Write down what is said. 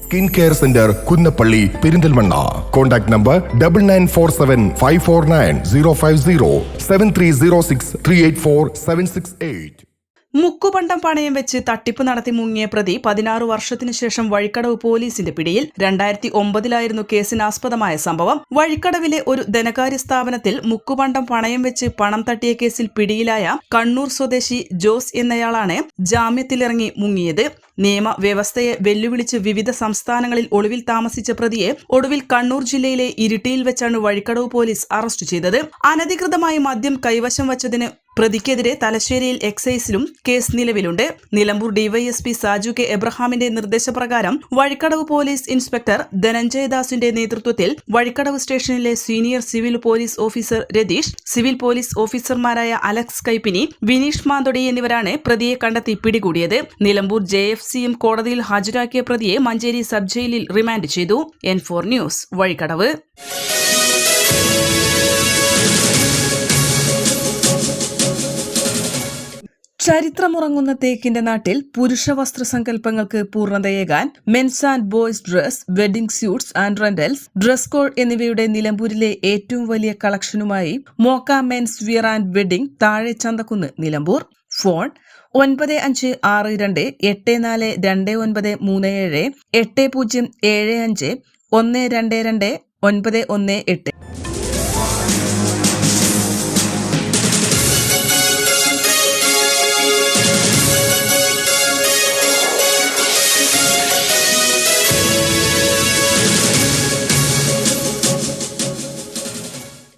Skin care centre Kunnappally Perinthalmanna. Contact number 9947549050 7306384768. മുക്കുപണ്ടം പണയം വെച്ച് തട്ടിപ്പ് നടത്തി മുങ്ങിയ പ്രതി 16 വർഷത്തിനു ശേഷം വഴിക്കടവ് പോലീസിന്റെ പിടിയിൽ. 2009 കേസിനാസ്പദമായ സംഭവം. വഴിക്കടവിലെ ഒരു ധനകാര്യ സ്ഥാപനത്തിൽ മുക്കുപണ്ടം പണയം വെച്ച് പണം തട്ടിയ കേസിൽ പിടിയിലായ കണ്ണൂർ സ്വദേശി ജോസ് എന്നയാളാണ് ജാമ്യത്തിലിറങ്ങി മുങ്ങിയത്. നിയമവ്യവസ്ഥയെ വെല്ലുവിളിച്ച് വിവിധ സംസ്ഥാനങ്ങളിൽ ഒളിവിൽ താമസിച്ച പ്രതിയെ ഒടുവിൽ കണ്ണൂർ ജില്ലയിലെ ഇരിട്ടിയിൽ വെച്ചാണ് വഴിക്കടവ് പോലീസ് അറസ്റ്റ് ചെയ്തത്. അനധികൃതമായി മദ്യം കൈവശം വച്ചതിന് പ്രതിക്കെതിരെ തലശ്ശേരിയിൽ എക്സൈസിലും കേസ് നിലവിലുണ്ട്. നിലമ്പൂർ ഡിവൈഎസ്പി സാജു കെ എബ്രഹാമിന്റെ നിർദ്ദേശപ്രകാരം വഴിക്കടവ് പോലീസ് ഇൻസ്പെക്ടർ ധനഞ്ജയദാസിന്റെ നേതൃത്വത്തിൽ വഴിക്കടവ് സ്റ്റേഷനിലെ senior civil police officer Ratheesh, civil police ഓഫീസർമാരായ അലക്സ് കൈപ്പിനി, വിനീഷ് മാന്തൊടി എന്നിവരാണ് പ്രതിയെ കണ്ടെത്തി പിടികൂടിയത്. നിലമ്പൂർ JFCM കോടതിയിൽ ഹാജരാക്കിയ പ്രതിയെ മഞ്ചേരി സബ് ജയിലിൽ റിമാൻഡ് ചെയ്തു. N4 news Vazhikkadavu. ചരിത്രമുറങ്ങുന്ന തേക്കിന്റെ നാട്ടിൽ പുരുഷ വസ്ത്ര സങ്കല്പങ്ങൾക്ക് പൂർണ്ണതയേകാൻ men's and boys dress, wedding suits and rentals, dress code എന്നിവയുടെ നിലമ്പൂരിലെ ഏറ്റവും വലിയ കളക്ഷനുമായി Mocca men's wear and wedding, താഴെ ചന്തക്കുന്ന്, നിലമ്പൂർ. ഫോൺ 9562842937 8075122918.